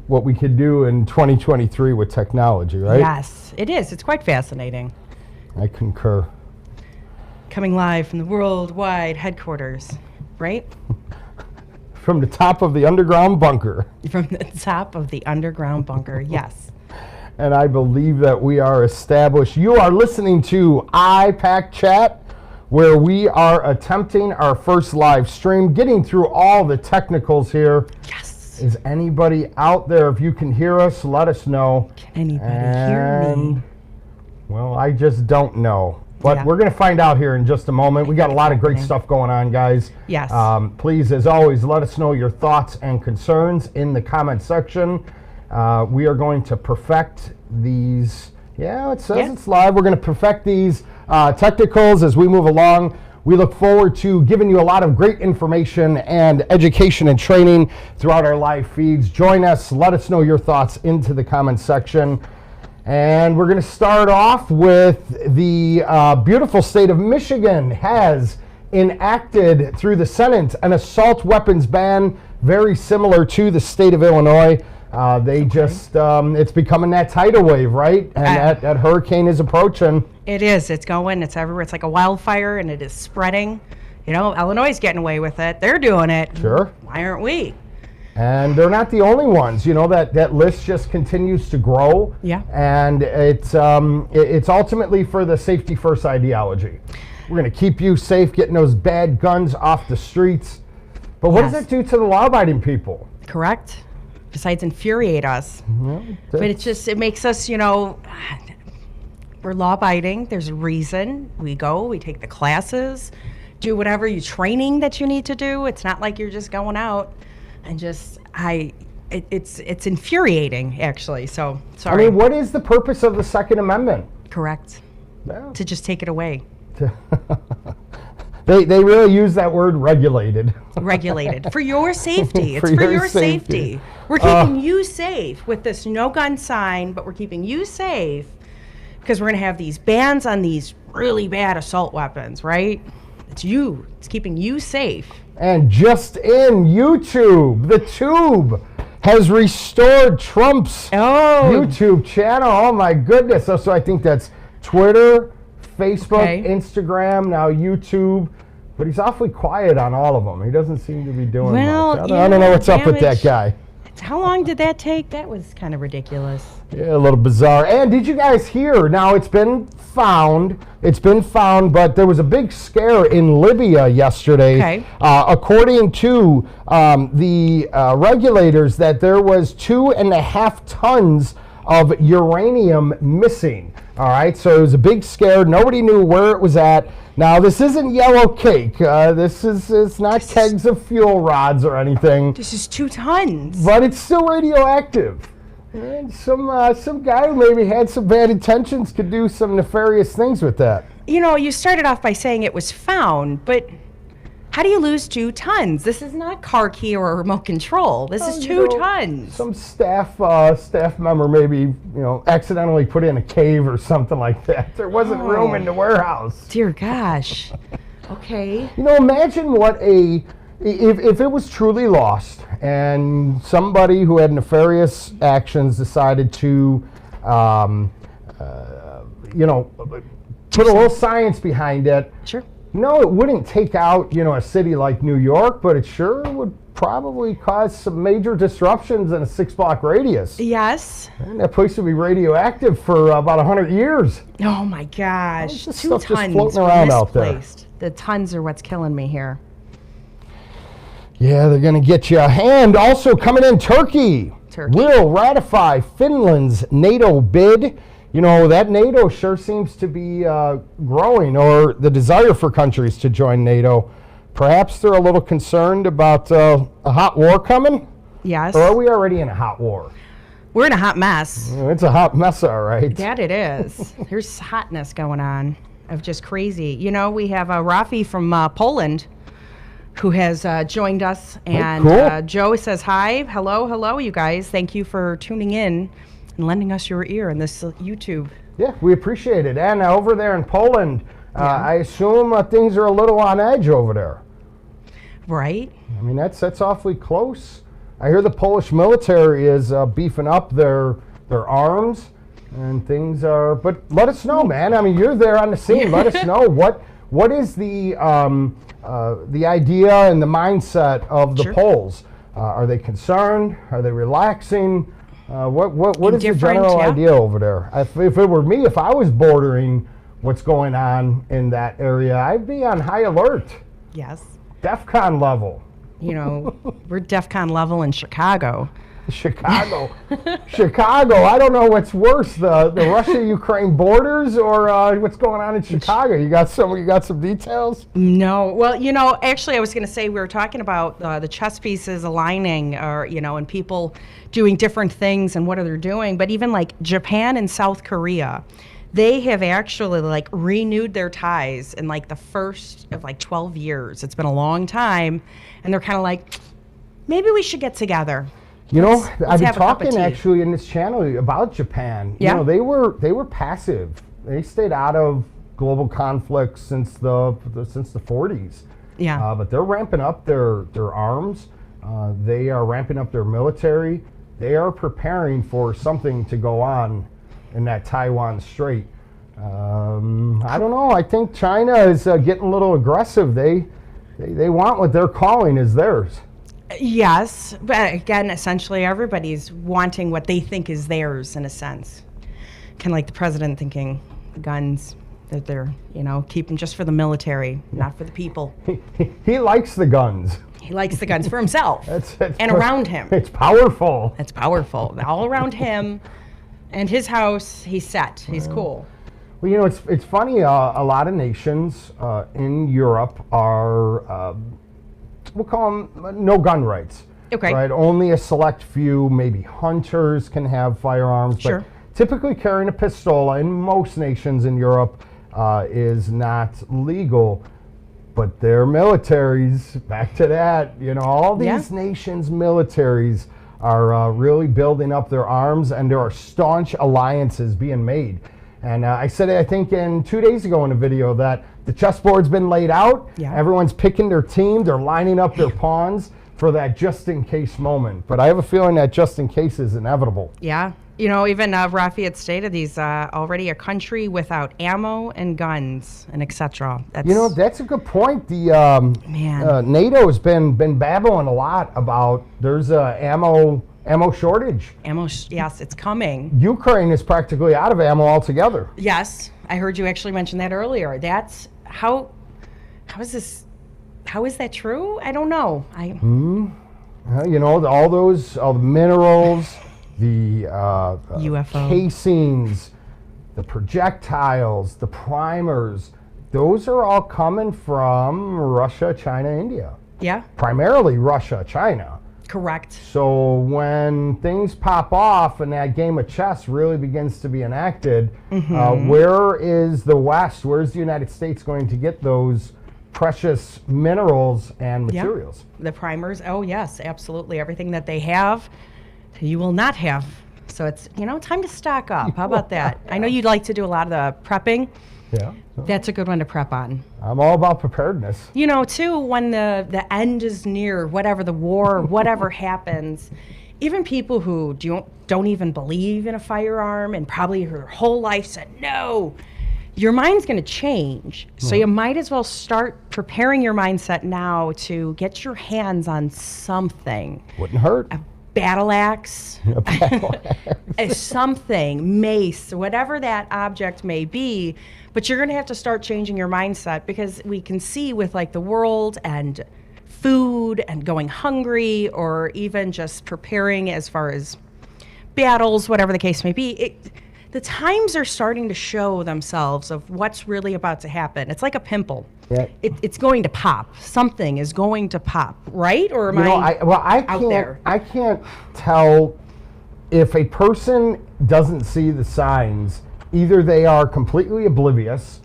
what we could do in 2023 with technology, right? Yes, it is. It's quite fascinating. I concur. Coming live from the worldwide headquarters, right? From the top of the underground bunker. From the top of the underground bunker, yes. And I believe that we are established. You are listening to Ipac Chat, where we are attempting our first live stream, getting through all the technicals here. Yes. Is anybody out there? If you can hear us, let us know. Can anybody hear me? Well, I just don't know. But Yeah. we're going to find out here in just a moment. We got a lot of great stuff going on, guys. Yes. Please, as always, let us know your thoughts and concerns in the comment section. We are going to perfect these. Yeah, it says it's live. We're going to perfect these technicals as we move along. We look forward to giving you a lot of great information and education and training throughout our live feeds. Join us. Let us know your thoughts into the comment section. And we're going to start off with the beautiful state of Michigan has enacted through the Senate an assault weapons ban, very similar to the state of Illinois. It's becoming that tidal wave, right? And that hurricane is approaching. It is. It's going. It's everywhere. It's like a wildfire, and it is spreading. You know, Illinois is getting away with it. They're doing it. Sure. Why aren't we? And they're not the only ones. You know, that list just continues to grow. Yeah. And it's ultimately for the safety first ideology. We're going to keep you safe, getting those bad guns off the streets. But what does it do to the law-abiding people? Correct. Besides infuriate us. But it makes us, you know, we're law-abiding. There's a reason. We take the classes, do whatever training that you need to do. It's not like you're just going out and it's infuriating, actually. So, sorry. I mean, what is the purpose of the Second Amendment? Correct. Yeah. To just take it away. They really use that word regulated. Regulated. For your safety. It's for your safety. We're keeping you safe with this no gun sign, but we're keeping you safe because we're going to have these bans on these really bad assault weapons, right? It's you. It's keeping you safe. And just in YouTube, the Tube has restored Trump's YouTube channel. Oh my goodness. So I think that's Twitter, Facebook, Instagram, now YouTube. But he's awfully quiet on all of them. He doesn't seem to be doing much. I don't know what's up with that guy. How long did that take? That was kind of ridiculous. Yeah, a little bizarre. And did you guys hear? Now, it's been found, but there was a big scare in Libya yesterday. According to the regulators, that there was 2.5 tons of uranium missing. All right, so it was a big scare. Nobody knew where it was at. Now, this isn't yellow cake. It's not kegs of fuel rods or anything. This is 2 tons. But it's still radioactive. And some guy who maybe had some bad intentions could do some nefarious things with that. You know, you started off by saying it was found, but how do you lose 2 tons? This is not car key or remote control. This is 2 tons. Some staff member maybe, accidentally put in a cave or something like that. There wasn't room in the warehouse. Dear gosh. Okay. Imagine what if it was truly lost and somebody who had nefarious actions decided to, put a little science behind it. Sure. No, it wouldn't take out, a city like New York, but it sure would probably cause some major disruptions in a 6-block radius. Yes. And that place would be radioactive for about 100 years. Oh my gosh. 2 tons just floating around out there. The tons are what's killing me here. Yeah, they're going to get you. And also coming in, Turkey will ratify Finland's NATO bid. That NATO sure seems to be growing, or the desire for countries to join NATO. Perhaps they're a little concerned about a hot war coming? Yes. Or are we already in a hot war? We're in a hot mess. It's a hot mess, all right. That it is. There's hotness going on of just crazy. We have Rafi from Poland who has joined us. And cool. Joe says, hi, hello, you guys. Thank you for tuning in and lending us your ear in this YouTube. Yeah, we appreciate it. And over there in Poland, I assume things are a little on edge over there. Right. I mean, that's awfully close I hear the Polish military is beefing up their arms and things are. But let us know, man. I mean, you're there on the scene. Let us know what is the idea and the mindset of the Poles. Are they concerned? Are they relaxing? What is the general idea over there? If it were me, if I was bordering what's going on in that area, I'd be on high alert. Yes. DEFCON level. You know, we're DEFCON level in Chicago. Chicago. I don't know what's worse, the Russia-Ukraine borders or what's going on in Chicago. You got some details? No. Well, you know, actually I was going to say we were talking about the chess pieces aligning or, you know, and people doing different things and what are they doing. But even like Japan and South Korea, they have actually like renewed their ties in like the first of like 12 years. It's been a long time. And they're kind of like, maybe we should get together. You know, I've been talking actually in this channel about Japan. Yeah. You know, they were passive. They stayed out of global conflicts since the 40s. Yeah. But they're ramping up their arms. They are ramping up their military. They are preparing for something to go on in that Taiwan Strait. I don't know. I think China is getting a little aggressive. They want what they're calling is theirs. Yes, but again, essentially everybody's wanting what they think is theirs in a sense. Kind of like the president thinking guns that they're, you know, keeping just for the military, not for the people. He likes the guns. He likes the guns for himself and around him. It's powerful. It's powerful. All around him and his house, he's set. He's cool. Well, you know, it's funny. A lot of nations in Europe are, we'll call them no gun rights. Okay. Right. Only a select few, maybe hunters, can have firearms. Sure. But typically, carrying a pistola in most nations in Europe is not legal. But their militaries, back to that, you know, all these nations' militaries are really building up their arms, and there are staunch alliances being made. And I said, I think 2 days ago in a video that the chessboard's been laid out. Yeah. Everyone's picking their team. They're lining up their pawns for that just-in-case moment. But I have a feeling that just-in-case is inevitable. Yeah. You know, even Lafayette stated he's already a country without ammo and guns and etc. You know, that's a good point. The NATO has been babbling a lot about there's a ammo shortage. Yes, it's coming. Ukraine is practically out of ammo altogether. Yes, I heard you actually mention that earlier. That's how is this? How is that true? I don't know. You know, all the minerals, the UFO casings, the projectiles, the primers. Those are all coming from Russia, China, India. Yeah. Primarily Russia, China. Correct. So when things pop off and that game of chess really begins to be enacted, where is the West, where's the United States going to get those precious minerals and materials? The primers, oh yes, absolutely. Everything that they have, you will not have. So it's, you know, time to stock up. How about that? I know you'd like to do a lot of the prepping. Yeah. That's a good one to prep on. I'm all about preparedness. You know, too, when the end is near, whatever the war, whatever happens, even people who don't even believe in a firearm and probably their whole life said, no, your mind's going to change. So you might as well start preparing your mindset now to get your hands on something. Wouldn't hurt. A battle axe, something, mace, whatever that object may be. But you're going to have to start changing your mindset because we can see with like the world and food and going hungry or even just preparing as far as battles, whatever the case may be, the times are starting to show themselves of what's really about to happen. It's like a pimple. Yeah. It's going to pop. Something is going to pop, right? Or am I can't tell if a person doesn't see the signs. Either they are completely oblivious,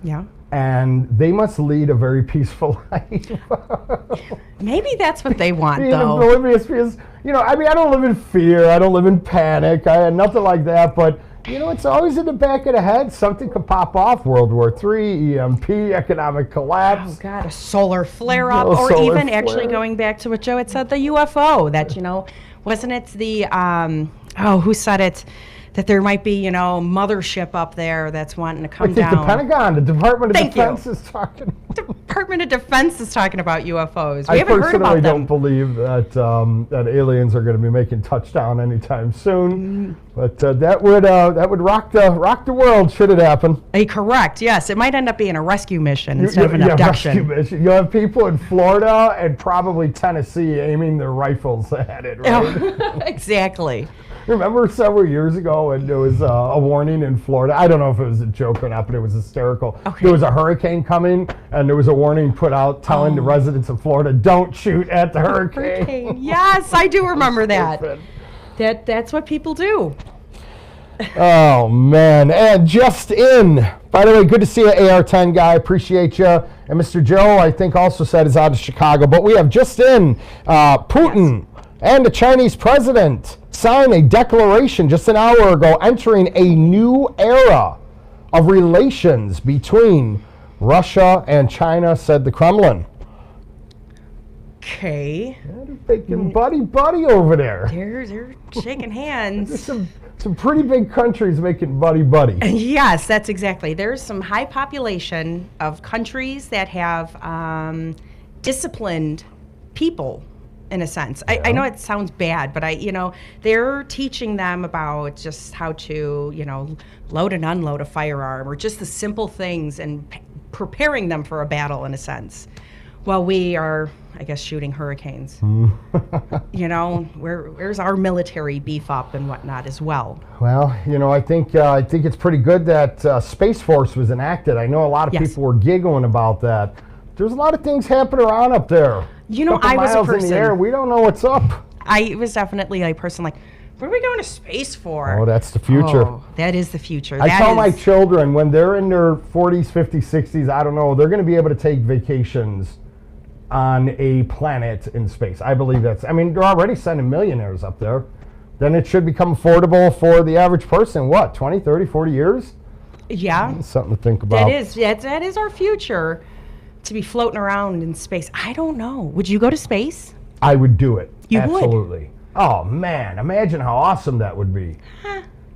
and they must lead a very peaceful life. Maybe that's what they want, though. Oblivious because, you know, I mean, I don't live in fear. I don't live in panic. I had nothing like that. But, you know, it's always in the back of the head. Something could pop off. World War III, EMP, economic collapse. Oh, God, a solar flare-up. Or even actually going back to what Joe had said, the UFO, that, you know, wasn't it the, who said it? That there might be, mothership up there that's wanting to come down. The Pentagon, the Department of Defense is talking. Department of Defense is talking about UFOs. We I haven't heard about them. personally don't believe that aliens are going to be making touchdown anytime soon. But that would rock the world should it happen. Correct. Yes, it might end up being a rescue mission instead of an abduction. Rescue mission. You'll have people in Florida and probably Tennessee aiming their rifles at it. Right? Exactly. Remember several years ago when there was a warning in Florida? I don't know if it was a joke or not, but it was hysterical. Okay. There was a hurricane coming, and there was a warning put out telling the residents of Florida, don't shoot at the hurricane. Yes, I do remember that. That's what people do. Oh, man. And just in, by the way, good to see you, AR-10 guy. Appreciate you. And Mr. Joe, I think, also said is out of Chicago. But we have just in Putin and the Chinese president signed a declaration just an hour ago entering a new era of relations between Russia and China, said the Kremlin. Okay. Yeah, they're making buddy over there. They're shaking hands. There's some pretty big countries making buddy. Yes, that's exactly. There's some high population of countries that have disciplined people. In a sense, yeah. I know it sounds bad, but they're teaching them about just how to, load and unload a firearm, or just the simple things, and preparing them for a battle in a sense. While we are, I guess, shooting hurricanes. Where's our military beef up and whatnot as well? Well, I think it's pretty good that Space Force was enacted. I know a lot of people were giggling about that. There's a lot of things happening around up there. I was a person. In the air, we don't know what's up. I was definitely a person like, what are we going to space for? Oh, that's the future. Oh, that is the future. I tell my children when they're in their 40s, 50s, 60s, I don't know, they're going to be able to take vacations on a planet in space. I believe they're already sending millionaires up there. Then it should become affordable for the average person. What, 20, 30, 40 years? Yeah. That's something to think about. That is our future. To be floating around in space. I don't know. Would you go to space? I would do it. You Absolutely. Would? Oh, man. Imagine how awesome that would be.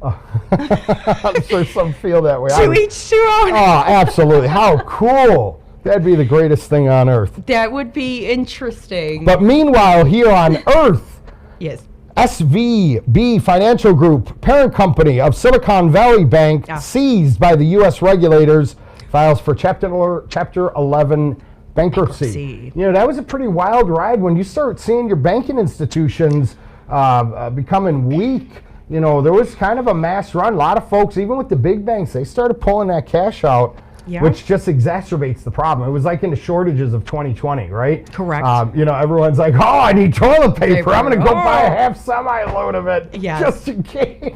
I'm sure some feel that way. To each to own. Oh, absolutely. How cool. That'd be the greatest thing on Earth. That would be interesting. But meanwhile, here on Earth, yes. SVB Financial Group, parent company of Silicon Valley Bank, seized by the U.S. regulators, files for Chapter 11 bankruptcy. That was a pretty wild ride when you start seeing your banking institutions becoming weak. There was kind of a mass run. A lot of folks, even with the big banks, they started pulling that cash out, which just exacerbates the problem. It was like in the shortages of 2020, right? Correct. Everyone's like, oh, I need toilet paper. I'm going to go buy a half semi-load of it just in case.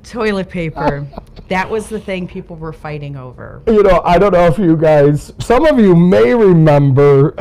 Toilet paper. That was the thing people were fighting over. I don't know if you guys, some of you may remember,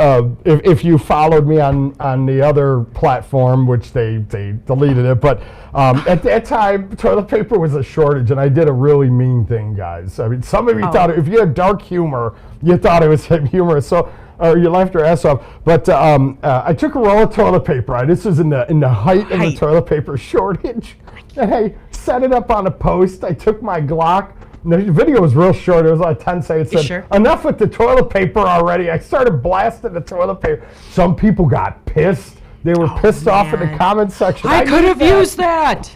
if you followed me on the other platform, which they deleted it, but at that time, toilet paper was a shortage, and I did a really mean thing, guys. Some of you thought, if you had dark humor, you thought it was humorous, so you laughed your ass off. But I took a roll of toilet paper. This was in the height of the toilet paper shortage. And I set it up on a post. I took my Glock. The video was real short. It was like 10 seconds. It said, enough with the toilet paper already. I started blasting the toilet paper. Some people got pissed. They were pissed off in the comment section. I could have used that.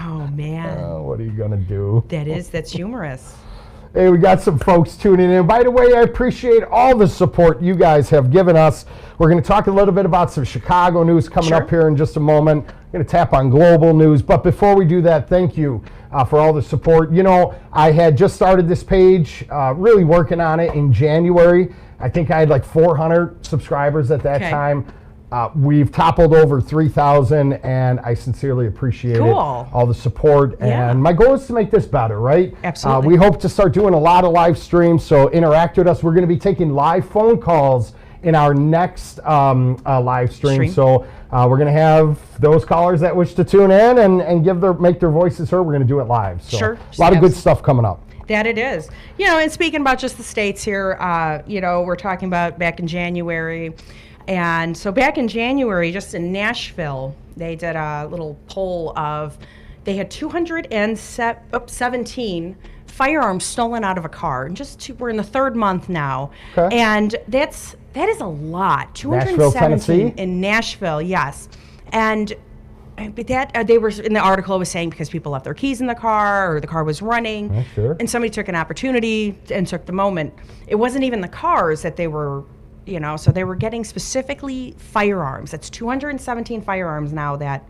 Oh, man. What are you going to do? That's humorous. Hey, we got some folks tuning in. By the way, I appreciate all the support you guys have given us. We're going to talk a little bit about some Chicago news coming up here in just a moment. We're going to tap on global news. But before we do that, thank you for all the support. I had just started this page, really working on it in January. I think I had like 400 subscribers at that time. We've toppled over 3,000, and I sincerely appreciate it, all the support. And my goal is to make this better, right? Absolutely. We hope to start doing a lot of live streams, so interact with us. We're going to be taking live phone calls in our next live stream. So we're going to have those callers that wish to tune in and make their voices heard. We're going to do it live. So a lot of good stuff coming up. That it is. And speaking about just the states here, we're talking about back in January, And so back in January, just in Nashville, they did a little poll of, they had 217 firearms stolen out of a car. And we're in the third month now. Okay. And that is a lot. Nashville, 217 Tennessee? in Nashville, yes. And but they were in the article, was saying because people left their keys in the car or the car was running. Yeah, sure. And somebody took an opportunity and took the moment. It wasn't even the cars that they were, so they were getting specifically firearms. That's 217 firearms now that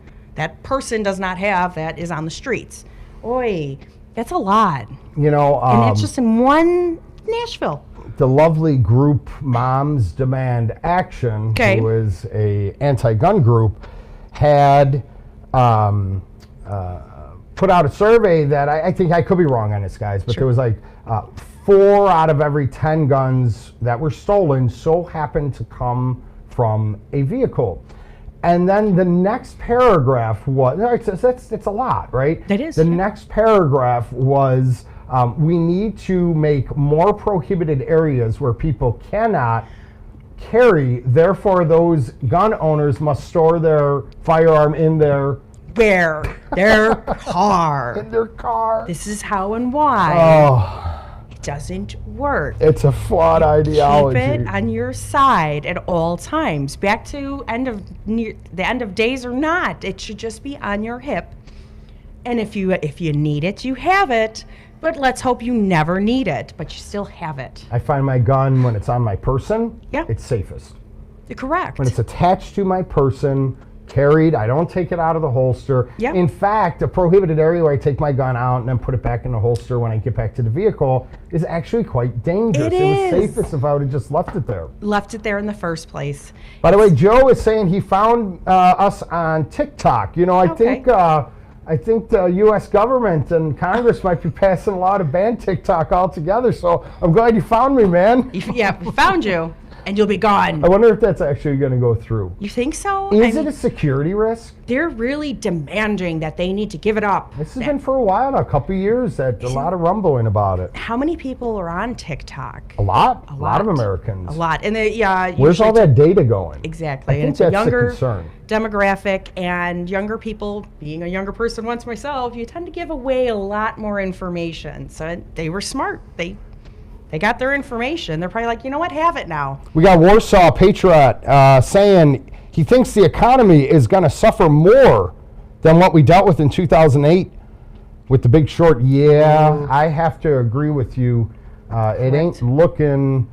person does not have, that is on the streets. Oy, that's a lot. And that's just in one Nashville. The lovely group Moms Demand Action, who is a anti-gun group, had put out a survey that I think I could be wrong on this, guys, but there was like 4 out of every 10 guns that were stolen so happened to come from a vehicle. And then the next paragraph was, it's a lot, right? It is. The next paragraph was, we need to make more prohibited areas where people cannot carry, therefore those gun owners must store their firearm in their car. In their car. This is how and why. It doesn't work. It's a flawed ideology. Keep it on your side at all times. Back to the end of days or not, it should just be on your hip. And if you need it, you have it. But let's hope you never need it, but you still have it. I find my gun when it's on my person, Yeah. it's safest. You're correct. When it's attached to my person, carried, I don't take it out of the holster. Yeah. In fact, a prohibited area where I take my gun out and then put it back in the holster when I get back to the vehicle is actually quite dangerous. It was is. safest if I would have just left it there. Left it there in the first place. By the way, Joe is saying he found us on TikTok. I think the U.S. government and Congress might be passing a law to ban TikTok altogether. So I'm glad you found me, man. Yeah, we found you, and you'll be gone. I wonder if that's actually going to go through. You think so? Is it a security risk? They're really demanding that they need to give it up. This has been for a while now, a couple of years. A lot of rumbling about it. How many people are on TikTok? A lot. A lot of Americans. A lot. And where's all that data going? Exactly. I think and it's a that's younger the concern. Demographic, and younger people, being a younger person once myself, you tend to give away a lot more information. So they were smart. They got their information. They're probably like, you know what, have it now. We got Warsaw Patriot saying he thinks the economy is going to suffer more than what we dealt with in 2008 with the Big Short. Yeah, I have to agree with you. It ain't looking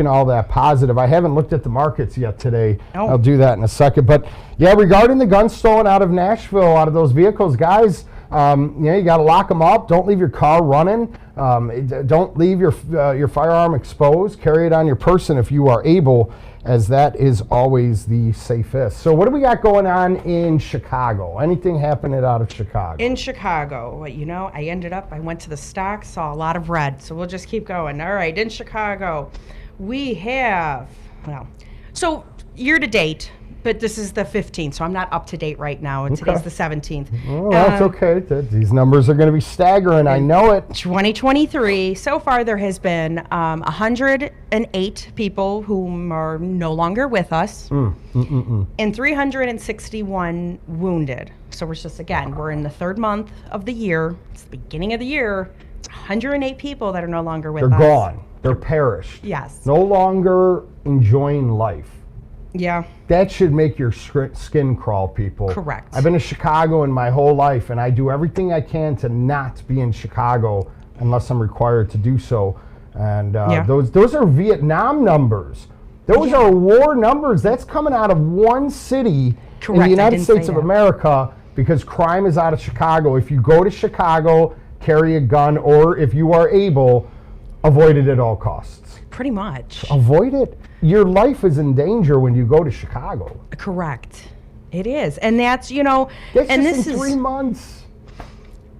all that positive. I haven't looked at the markets yet today. Oh. I'll do that in a second. But yeah, regarding the guns stolen out of Nashville, out of those vehicles, guys, you got to lock them up. Don't leave your car running. Don't leave your firearm exposed. Carry it on your person if you are able, as that is always the safest. So what do we got going on in Chicago? Anything happening out of Chicago? In Chicago, I went to the stock, saw a lot of red. So we'll just keep going. All right, in Chicago, we have, so year to date, but this is the 15th, so I'm not up to date right now. And today's the 17th. Oh, that's okay. These numbers are going to be staggering. I know it. 2023, so far there has been 108 people who are no longer with us, and 361 wounded. So we're in the third month of the year. It's the beginning of the year. It's 108 people that are no longer with us. They're gone. They're perished. Yes. No longer enjoying life. Yeah. That should make your skin crawl, people. Correct. I've been to Chicago in my whole life, and I do everything I can to not be in Chicago unless I'm required to do so. And those are Vietnam numbers. Those are war numbers. That's coming out of one city in the United States of America, because crime is out of Chicago. If you go to Chicago, carry a gun, or if you are able, avoid it at all costs. Pretty much. Avoid it. Your life is in danger when you go to Chicago. Correct. It is. And that's, That's and just this in is 3 months.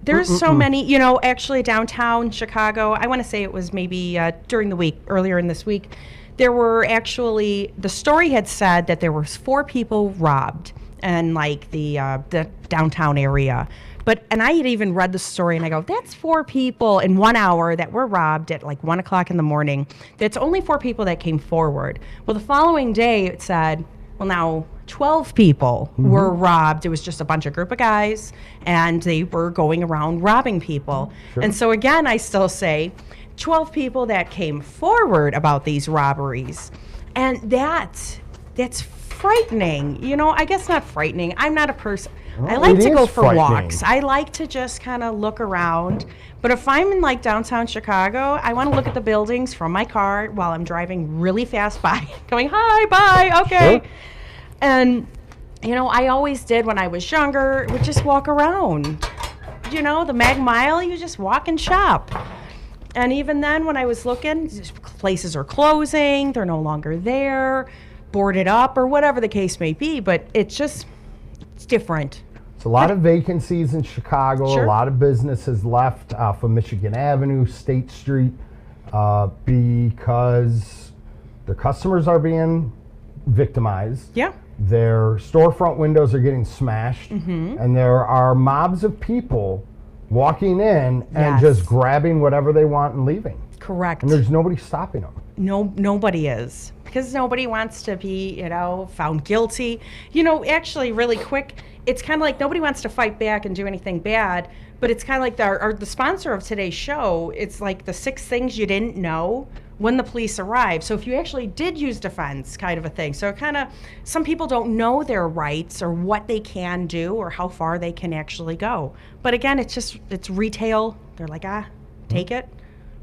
There's so many, actually downtown Chicago, I want to say it was maybe during the week, earlier in this week, there were actually, the story had said that there was 4 people robbed. and like the downtown area. And I had even read the story, and I go, that's 4 people in 1 hour that were robbed at like 1 o'clock in the morning. That's only 4 people that came forward. Well, the following day it said, well, now 12 people were robbed. It was just a group of guys, and they were going around robbing people. Sure. And so again, I still say 12 people that came forward about these robberies. And that's frightening. You know, I guess not frightening. I'm not a person. I like to go for walks. I like to just kind of look around. But if I'm in like downtown Chicago, I want to look at the buildings from my car while I'm driving really fast by, going, hi, bye, okay. Sure. And, you know, I always did when I was younger, would just walk around. You know, the Mag Mile, you just walk and shop. And even then when I was looking, places are closing, they're no longer there, boarded up, or whatever the case may be. But it's different. It's a lot of vacancies in Chicago. Sure. A lot of businesses left off of Michigan Avenue, State Street, because their customers are being victimized. Yeah. Their storefront windows are getting smashed, and there are mobs of people walking in and just grabbing whatever they want and leaving. Correct. And there's nobody stopping them. No, nobody is, because nobody wants to be, you know, found guilty. You know, actually, really quick, it's kind of like nobody wants to fight back and do anything bad, but it's kind of like the sponsor of today's show. It's like the 6 things you didn't know when the police arrived. So if you actually did use defense, kind of a thing. So kind of, some people don't know their rights or what they can do or how far they can actually go. But again, it's retail. They're like, take it.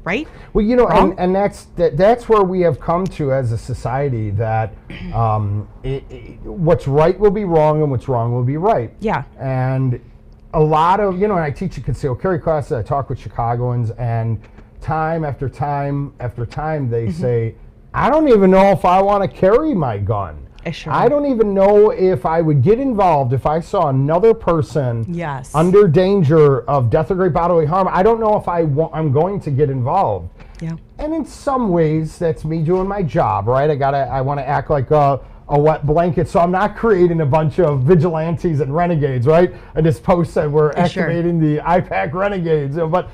Right? Well, you know, and that's where we have come to as a society, that what's right will be wrong and what's wrong will be right. Yeah. And a lot of, you know, and I teach a concealed carry classes, I talk with Chicagoans, and time after time after time they say, I don't even know if I want to carry my gun. Sure. I don't even know if I would get involved if I saw another person under danger of death or great bodily harm. I don't know if I'm going to get involved. Yeah. And in some ways, that's me doing my job, right? I want to act like a wet blanket, so I'm not creating a bunch of vigilantes and renegades, right? I just posted we're activating the Ipac Renegades, but.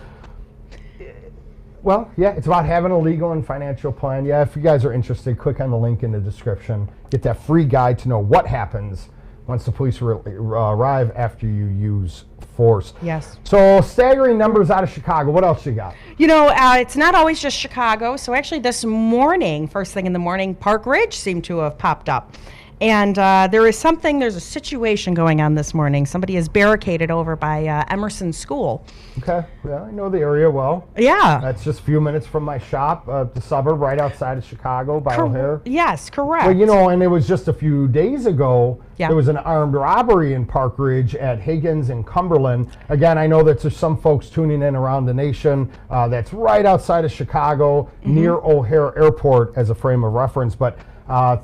Well, yeah, it's about having a legal and financial plan. Yeah, if you guys are interested, click on the link in the description. Get that free guide to know what happens once the police arrive after you use force. Yes. So staggering numbers out of Chicago. What else you got? You know, it's not always just Chicago. So actually this morning, first thing in the morning, Park Ridge seemed to have popped up. And there's a situation going on this morning. Somebody is barricaded over by Emerson School. Okay, yeah, I know the area well. Yeah. That's just a few minutes from my shop, the suburb right outside of Chicago by O'Hare. Yes, correct. Well, you know, and it was just a few days ago, yeah. There was an armed robbery in Park Ridge at Higgins and Cumberland. Again, I know that there's some folks tuning in around the nation. That's right outside of Chicago, near O'Hare Airport as a frame of reference, but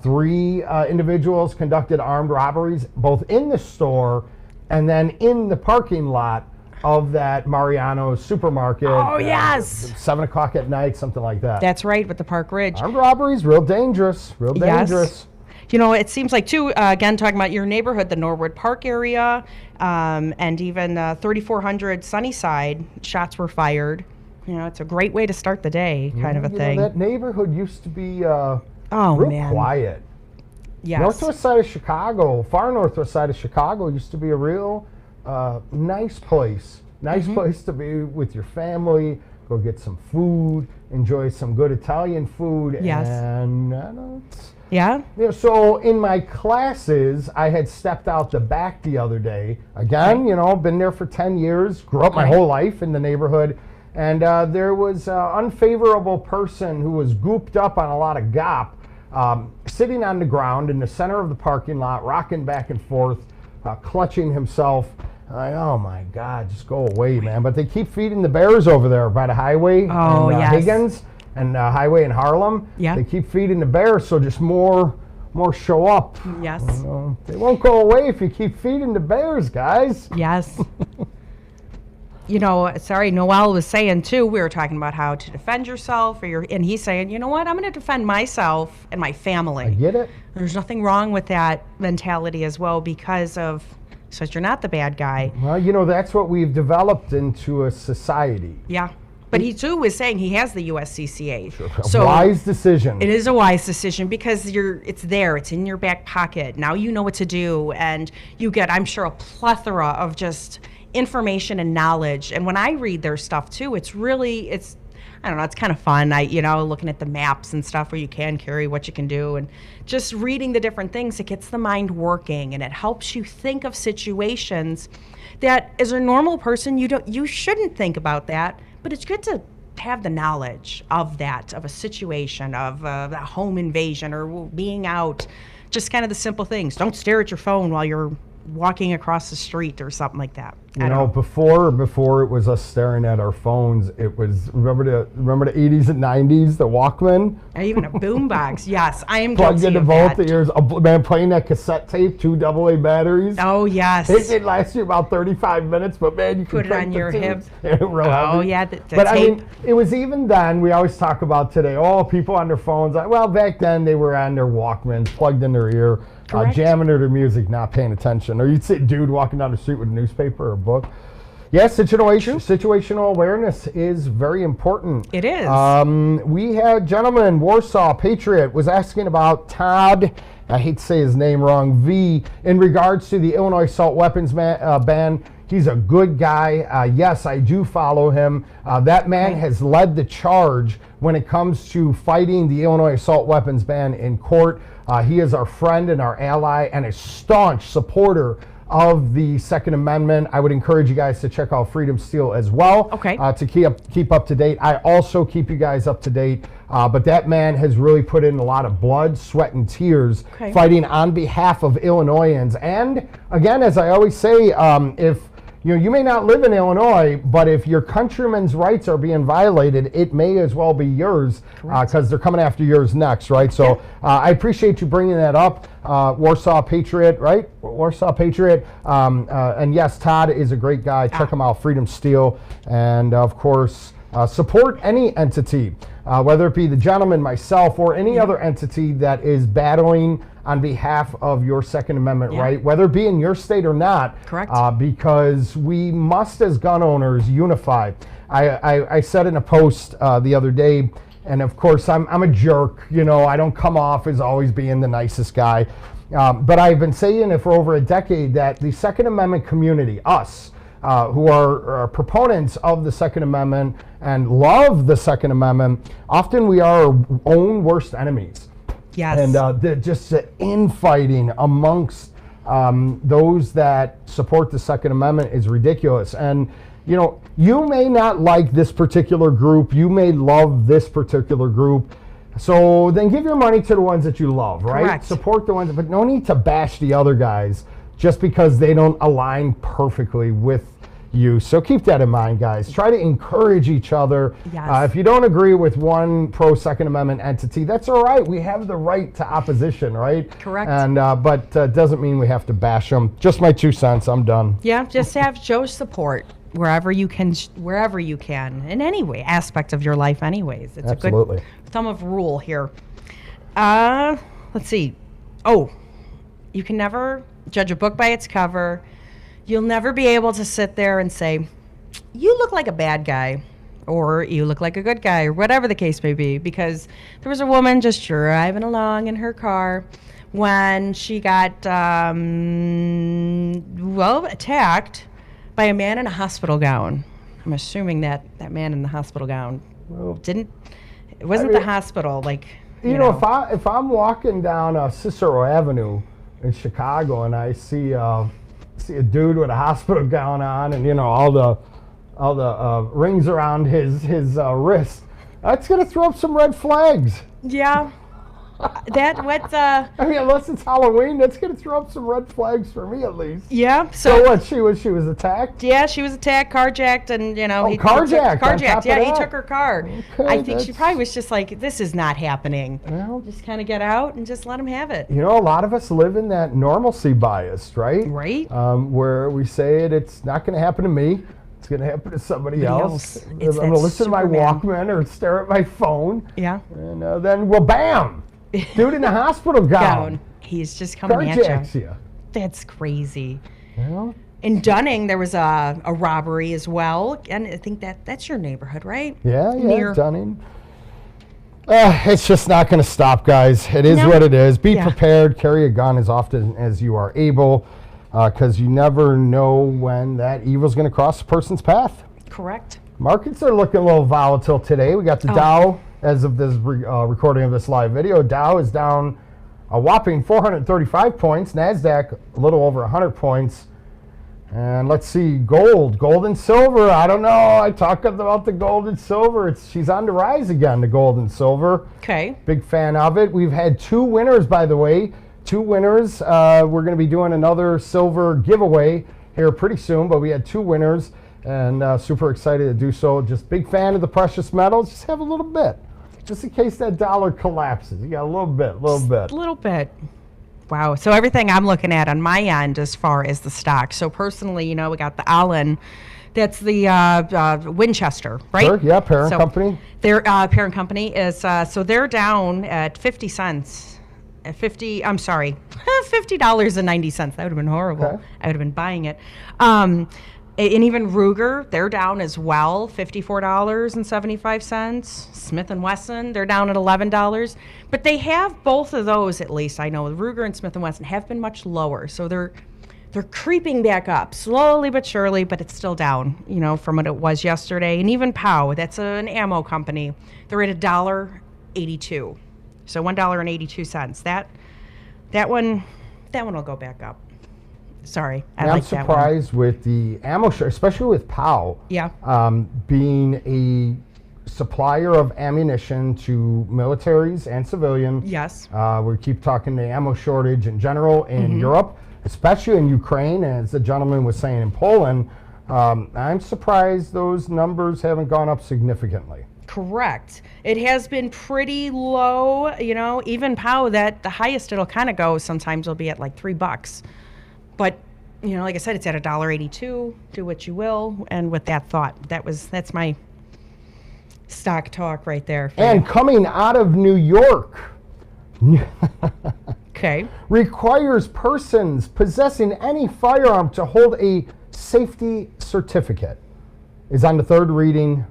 3 individuals conducted armed robberies, both in the store and then in the parking lot of that Mariano's supermarket. Oh, yes. 7 o'clock at night, something like that. That's right, with the Park Ridge. Armed robberies, real dangerous, real dangerous. Yes. You know, it seems like, too, again, talking about your neighborhood, the Norwood Park area, and even 3400 Sunnyside, shots were fired. You know, it's a great way to start the day, kind of a thing. That neighborhood used to be real quiet. Yes. Northwest side of Chicago, far northwest side of Chicago used to be a real nice place. Nice place to be with your family, go get some food, enjoy some good Italian food. Yes. And yeah. You know, so in my classes, I had stepped out the back the other day. Again, you know, been there for 10 years, grew up my whole life in the neighborhood. And there was an unfavorable person who was gooped up on a lot of GOP, sitting on the ground in the center of the parking lot, rocking back and forth, clutching himself. Like, oh my God, just go away, man. But they keep feeding the bears over there by the highway in Higgins and highway in Harlem. Yeah. They keep feeding the bears, so just more show up. Yes. You know, they won't go away if you keep feeding the bears, guys. Yes. sorry, Noel was saying too, we were talking about how to defend yourself, and he's saying, you know what, I'm going to defend myself and my family. I get it. There's nothing wrong with that mentality as well so you're not the bad guy. Well, that's what we've developed into a society. Yeah. But he too was saying he has the USCCA. Sure. So wise decision. It is a wise decision because it's in your back pocket. Now you know what to do, and you get, I'm sure, a plethora of just information and knowledge. And when I read their stuff too, it's I don't know, it's kind of fun. Looking at the maps and stuff where you can carry, what you can do, and just reading the different things, it gets the mind working, and it helps you think of situations that as a normal person, you shouldn't think about that, but it's good to have the knowledge of a situation, of a home invasion or being out, just kind of the simple things. Don't stare at your phone while you're walking across the street or something like that. Before it was us staring at our phones, it was remember the 80s and 90s, the Walkman, and even a boombox. Yes, I am plugged guilty into of both that. the ears. Man, playing that cassette tape, 2 AA batteries. Oh yes, it lasts you about 35 minutes, but man, you put can it on your hip. Oh yeah, the tape. I mean, it was even then. We always talk about today. Oh, people on their phones. Well, back then they were on their Walkmans, plugged in their ear. Jamming to their music, not paying attention. Or you'd see a dude walking down the street with a newspaper or a book. Yes, situational awareness is very important. It is. We had gentleman, Warsaw Patriot, was asking about Todd, I hate to say his name wrong, V, in regards to the Illinois assault weapons ban. He's a good guy. Yes, I do follow him. That man has led the charge when it comes to fighting the Illinois assault weapons ban in court. He is our friend and our ally and a staunch supporter of the Second Amendment. I would encourage you guys to check out Freedom Steel as well. Okay. To keep up to date. I also keep you guys up to date. But that man has really put in a lot of blood, sweat, and tears fighting on behalf of Illinoisans. And again, as I always say, if you may not live in Illinois, but if your countrymen's rights are being violated, it may as well be yours because they're coming after yours next, right? So I appreciate you bringing that up. Warsaw Patriot, right? Warsaw Patriot. And yes, Todd is a great guy. Check him out, Freedom Steel. And of course, support any entity, whether it be the gentleman, myself, or any other entity that is battling on behalf of your Second Amendment right, whether it be in your state or not. Correct. Because we must, as gun owners, unify. I said in a post the other day, and of course I'm a jerk, I don't come off as always being the nicest guy, but I've been saying it for over a decade that the Second Amendment community, us, who are proponents of the Second Amendment and love the Second Amendment, often we are our own worst enemies. Yes. And just the infighting amongst those that support the Second Amendment is ridiculous. And, you may not like this particular group. You may love this particular group. So then give your money to the ones that you love, right? Correct. Support the ones, but no need to bash the other guys just because they don't align perfectly with you. So keep that in mind, guys. Try to encourage each other. Yes. If you don't agree with one pro-Second Amendment entity, that's all right. We have the right to opposition, right? Correct. And but doesn't mean we have to bash them. Just my 2 cents. I'm done. Yeah, just show support wherever you can, in any way, aspect of your life anyways. It's Absolutely. a good thumb of rule here. Let's see. Oh, you can never judge a book by its cover. You'll never be able to sit there and say, you look like a bad guy, or you look like a good guy, or whatever the case may be, because there was a woman just driving along in her car when she got, attacked by a man in a hospital gown. I'm assuming that man in the hospital gown it wasn't the hospital, like, you know. If I'm walking down Cicero Avenue in Chicago and I see a dude with a hospital gown on and all the rings around his wrist, that's gonna throw up some red flags. Yeah. Unless it's Halloween, that's gonna throw up some red flags for me at least. Yeah. So what? She was attacked? Yeah, she was attacked, carjacked, and carjacked. Yeah, he took her car. Okay, I think she probably was just like, this is not happening. Well, just kind of get out and just let him have it. A lot of us live in that normalcy bias, right? Right. Where we say it's not going to happen to me. It's going to happen to somebody Somebody else. else. I'm It's going to that listen to my Superman. Walkman or stare at my phone. Yeah. And then, well, bam! Dude in a hospital gown. He's just coming at Carjacks you. you. That's crazy. Well, In Dunning, there was a robbery as well, and I think that's your neighborhood, right? yeah, Near- Dunning. It's just not going to stop, guys. It is No. what it is. Be Yeah. prepared. Carry a gun as often as you are able, because you never know when that evil's going to cross a person's path. Correct. Markets are looking a little volatile today. We got the Dow, as of this recording of this live video. Dow is down a whopping 435 points. NASDAQ a little over 100 points. And let's see, gold and silver. I don't know. I talk about the gold and silver. She's on the rise again, the gold and silver. Okay. Big fan of it. We've had 2 winners, by the way. 2 winners. We're going to be doing another silver giveaway here pretty soon, but we had 2 winners, and super excited to do so. Just big fan of the precious metals. Just have a little bit, just in case that dollar collapses. You got a little bit. A little bit. Wow. So everything I'm looking at on my end as far as the stock. So personally, we got the Allen. That's the Winchester, right? Sure, yeah, parent company. Their parent company is, so they're down at 50 cents. At $50.90. That would have been horrible. Okay. I would have been buying it. And even Ruger, they're down as well, $54.75. Smith & Wesson, they're down at $11. But they have both of those, at least I know. Ruger and Smith & Wesson have been much lower. So they're creeping back up, slowly but surely, but it's still down, from what it was yesterday. And even Pow, that's an ammo company, they're at $1.82. So $1.82. That one will go back up. Sorry, I like that one. I'm surprised with the ammo share, especially with POW. Yeah. Being a supplier of ammunition to militaries and civilian. Yes. We keep talking the ammo shortage in general in Europe, especially in Ukraine, as the gentleman was saying in Poland. I'm surprised those numbers haven't gone up significantly. Correct. It has been pretty low, even POW, that the highest it'll kind of go sometimes will be at like $3. But, like I said, it's at $1.82. Do what you will. And with that thought, that's my stock talk right there. And coming out of New York, Okay. requires persons possessing any firearm to hold a safety certificate, is on the 3rd reading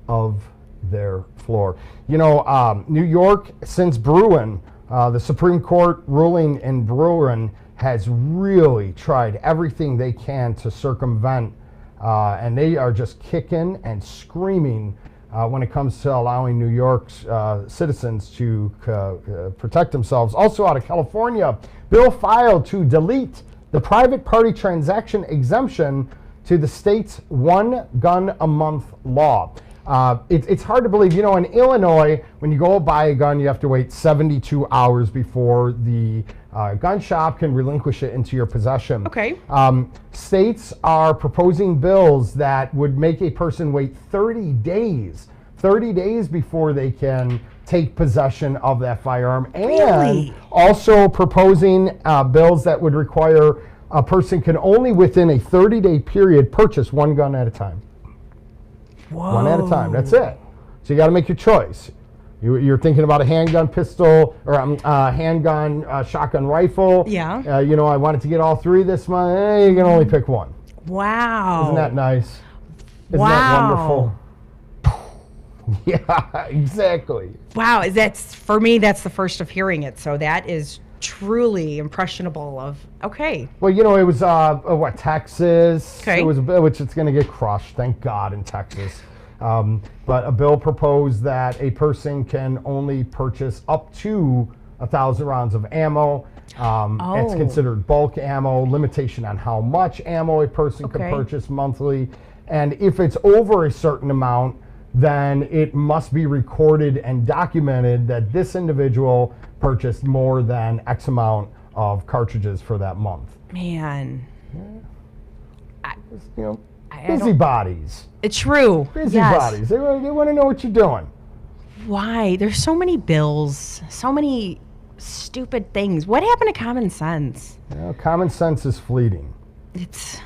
of their floor. New York, since Bruin, the Supreme Court ruling in Bruin has really tried everything they can to circumvent, and they are just kicking and screaming when it comes to allowing New York's citizens to protect themselves. Also out of California, bill filed to delete the private party transaction exemption to the state's 1 gun a month law. It's hard to believe. In Illinois, when you go buy a gun, you have to wait 72 hours before the gun shop can relinquish it into your possession. Okay. States are proposing bills that would make a person wait 30 days before they can take possession of that firearm. Really? And also proposing bills that would require a person can only within a 30-day period purchase 1 gun at a time. Whoa. 1 at a time. That's it. So you got to make your choice. You're thinking about a handgun pistol or a handgun shotgun rifle. Yeah. I wanted to get all 3 this month. You can only pick 1. Wow. Isn't that nice? Isn't Wow. that wonderful? Yeah, exactly. Wow. For me, that's the first of hearing it. So that is truly impressionable okay. Well, it was Texas. Okay. It was a bill which it's going to get crushed, thank God, in Texas. But a bill proposed that a person can only purchase up to 1,000 rounds of ammo. It's considered bulk ammo, limitation on how much ammo a person can purchase monthly. And if it's over a certain amount, then it must be recorded and documented that this individual purchased more than X amount of cartridges for that month. Man. Busybodies. It's true. Busybodies. Yes. They want to know what you're doing. Why? There's so many bills, so many stupid things. What happened to common sense? Common sense is fleeting. It's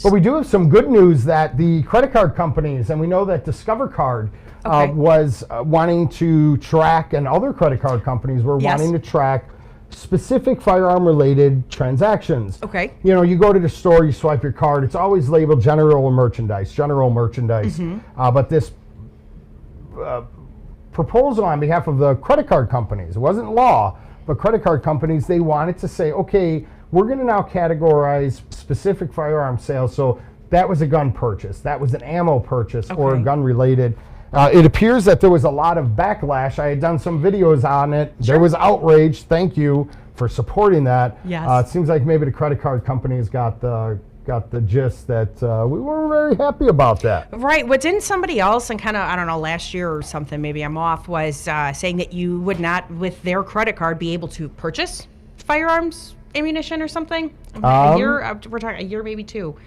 But we do have some good news that the credit card companies, and we know that Discover Card was wanting to track, and other credit card companies were wanting to track specific firearm-related transactions. Okay. You know, you go to the store, you swipe your card, it's always labeled general merchandise. But this proposal on behalf of the credit card companies, it wasn't law, but credit card companies, they wanted to say, okay, we're going to now categorize specific firearm sales. So that was a gun purchase, that was an ammo purchase, or a gun-related. It appears that there was a lot of backlash. I had done some videos on it. There was outrage. Thank you for supporting that. Yes. It seems like maybe the credit card companies got the gist that we weren't very happy about that. Right. What didn't somebody else, and kind of, I don't know, last year or something, maybe I'm off, was saying that you would not, with their credit card, be able to purchase firearms, ammunition, or something? A year? We're talking a year, maybe two.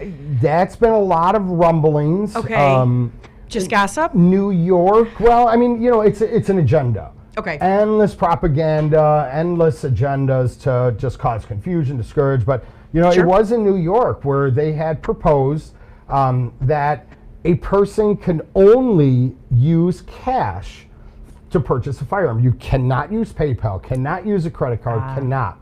That's been a lot of rumblings. Okay. Just gossip? New York. Well, I mean, you know, it's an agenda. Okay. Endless propaganda, endless agendas to just cause confusion, discourage. But, you know, it was in New York where they had proposed that a person can only use cash to purchase a firearm. You cannot use PayPal, cannot use a credit card, cannot.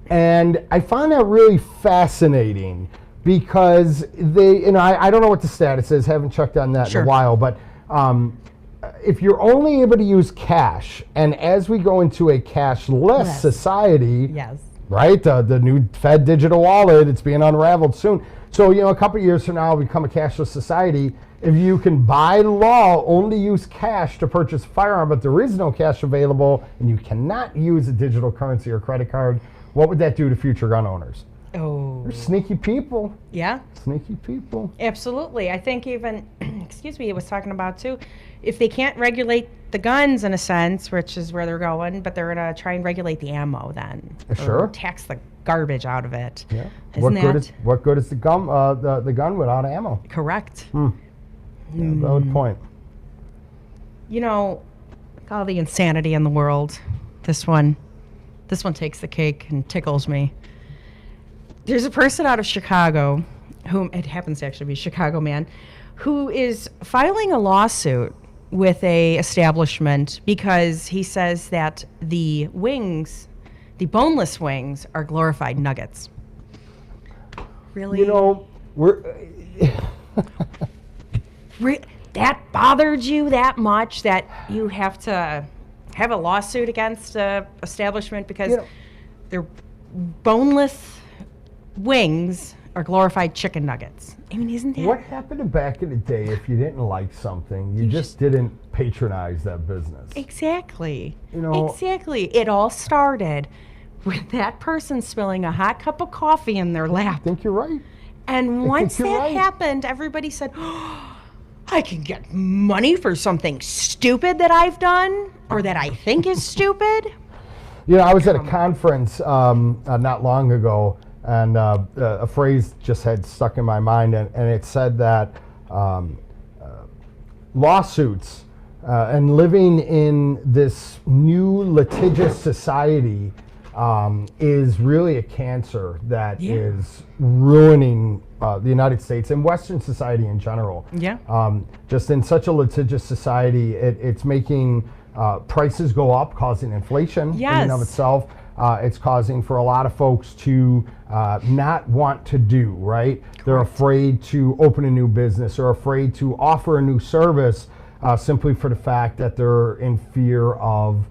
And I find that really fascinating because they, you know, I don't know what the status is, haven't checked on that in a while, but if you're only able to use cash, and as we go into a cashless society, right, the new Fed digital wallet, it's being unraveled soon. So, you know, a couple of years from now, we'll become a cashless society. If you can, by law, only use cash to purchase a firearm, but there is no cash available, and you cannot use a digital currency or credit card, what would that do to future gun owners? Oh. They're sneaky people. Yeah. Sneaky people. Absolutely. I think even, excuse me, it was talking about too, if they can't regulate the guns in a sense, which is where they're going, but they're going to try and regulate the ammo then. Or tax the garbage out of it. Yeah. Isn't What good is the gun without ammo? Correct. Yeah, valid point. You know, all the insanity in the world, this one takes the cake and tickles me. There's a person out of Chicago, whom it happens to actually be a Chicago man, who is filing a lawsuit with a establishment because he says that the wings, the boneless wings, are glorified nuggets. Really? You know, that bothered you that much that you have to have a lawsuit against the establishment because they're boneless wings are glorified chicken nuggets. I mean, isn't that... What happened to back in the day if you didn't like something, you just didn't patronize that business? Exactly. You know... Exactly. It all started with that person spilling a hot cup of coffee in their lap. I think you're right. And once that happened, everybody said, oh, I can get money for something stupid that I've done or that I think is stupid. You know, I was at a conference not long ago, and a phrase just had stuck in my mind, and it said that lawsuits and living in this new litigious society is really a cancer that is ruining the United States and Western society in general. Yeah. Just in such a litigious society, it's making prices go up, causing inflation in and of itself. It's causing for a lot of folks to not want to do, right? Correct. They're afraid to open a new business or afraid to offer a new service simply for the fact that they're in fear of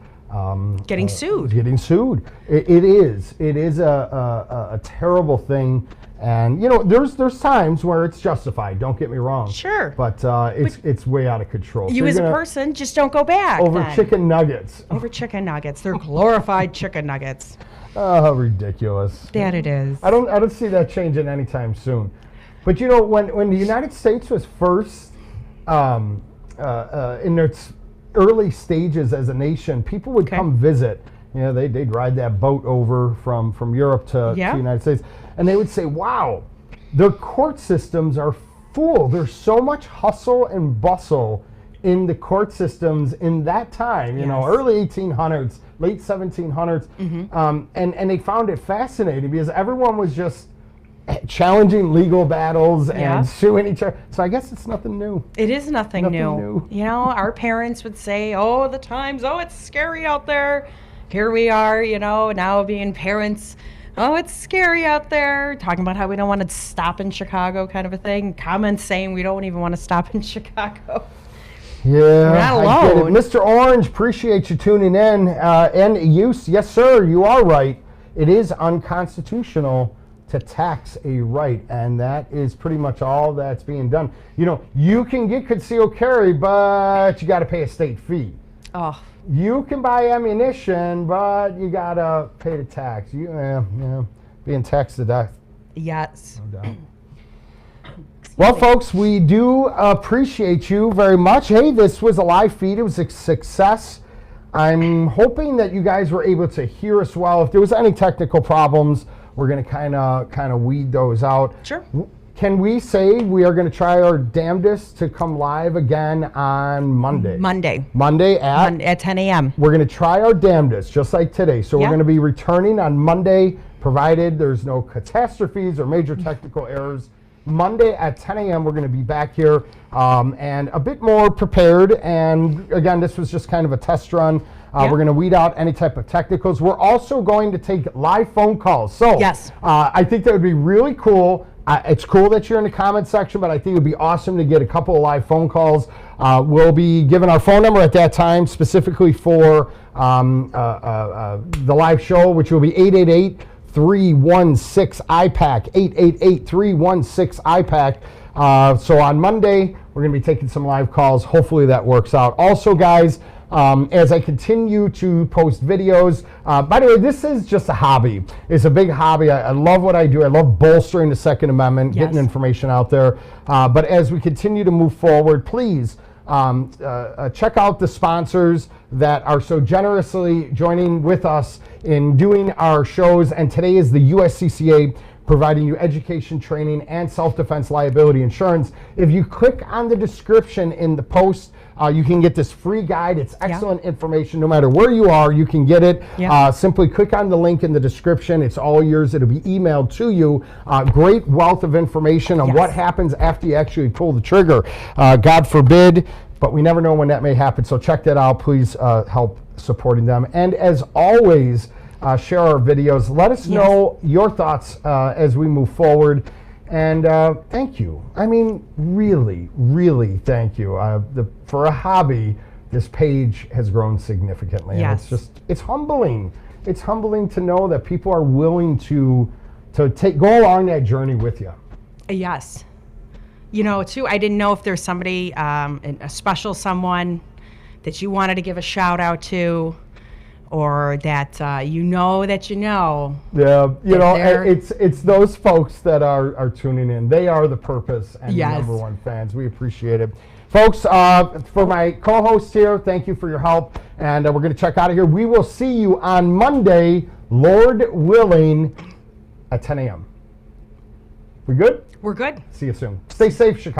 getting sued. Getting sued. It is a terrible thing. And you know, there's times where it's justified. Don't get me wrong. Sure. But it's way out of control. You as a person, just don't go back. Over chicken nuggets. Over chicken nuggets. They're glorified chicken nuggets. Oh, ridiculous. That it is. I don't see that changing anytime soon. But you know, when the United States was first in its early stages as a nation, people would come visit. You know, they'd ride that boat over from Europe to the United States. And they would say, wow, the court systems are full. There's so much hustle and bustle in the court systems in that time, you know, early 1800s, late 1700s. And they found it fascinating because everyone was just challenging legal battles Yeah. and suing each other. So I guess it's nothing new. It is nothing Nothing new. new. You know, our parents would say, oh, the times, oh, it's scary out there. Here we are, you know, now being parents. Oh, it's scary out there. Talking about how we don't want to stop in Chicago kind of a thing. Comments saying we don't even want to stop in Chicago. Yeah, We're not I get it. alone. Mr. Orange, appreciate you tuning in. And yes, sir, you are right. It is unconstitutional to tax a right, and that is pretty much all that's being done. You know, you can get concealed carry, but you got to pay a state fee. Oh, You can buy ammunition, but you got to pay the tax. Being taxed to death. yes. No doubt. Well, folks, we do appreciate you very much. Hey, this was a live feed. It was a success. I'm hoping that you guys were able to hear us well. If there was any technical problems, we're going to kind of weed those out. Sure. Can we say we are going to try our damnedest to come live again on Monday? Monday at 10 a.m. We're going to try our damnedest, just like today. So we're going to be returning on Monday, provided there's no catastrophes or major technical errors. Monday at 10 a.m. we're going to be back here and a bit more prepared. And again, this was just kind of a test run. We're going to weed out any type of technicals. We're also going to take live phone calls. So Yes. I think that would be really cool. It's cool that you're in the comment section, but I think it would be awesome to get a couple of live phone calls. We'll be giving our phone number at that time specifically for the live show, which will be 888-316-IPAC, 888-316-IPAC. So on Monday, we're going to be taking some live calls. Hopefully that works out. Also, guys, as I continue to post videos, by the way, this is just a hobby. It's a big hobby. I love what I do. I love bolstering the Second Amendment, getting information out there. But as we continue to move forward, please check out the sponsors that are so generously joining with us in doing our shows. And today is the USCCA, providing you education, training, and self-defense liability insurance. If you click on the description in the post, you can get this free guide. It's excellent information. No matter where you are, you can get it. Simply click on the link in the description. It's all yours. It'll be emailed to you. Great wealth of information on what happens after you actually pull the trigger. God forbid, but we never know when that may happen. So check that out. Please help supporting them. And as always, share our videos. Let us know your thoughts as we move forward. And thank you. I mean, really, really thank you. For a hobby, this page has grown significantly. And it's humbling. It's humbling to know that people are willing to go along that journey with you. Yes. You know, too, I didn't know if there's somebody, a special someone that you wanted to give a shout out to, or that you know. Yeah, you know, it's those folks that are tuning in. They are the purpose and the number one fans. We appreciate it. Folks, for my co-hosts here, thank you for your help. And we're going to check out of here. We will see you on Monday, Lord willing, at 10 a.m. We good? We're good. See you soon. Stay safe, Chicago.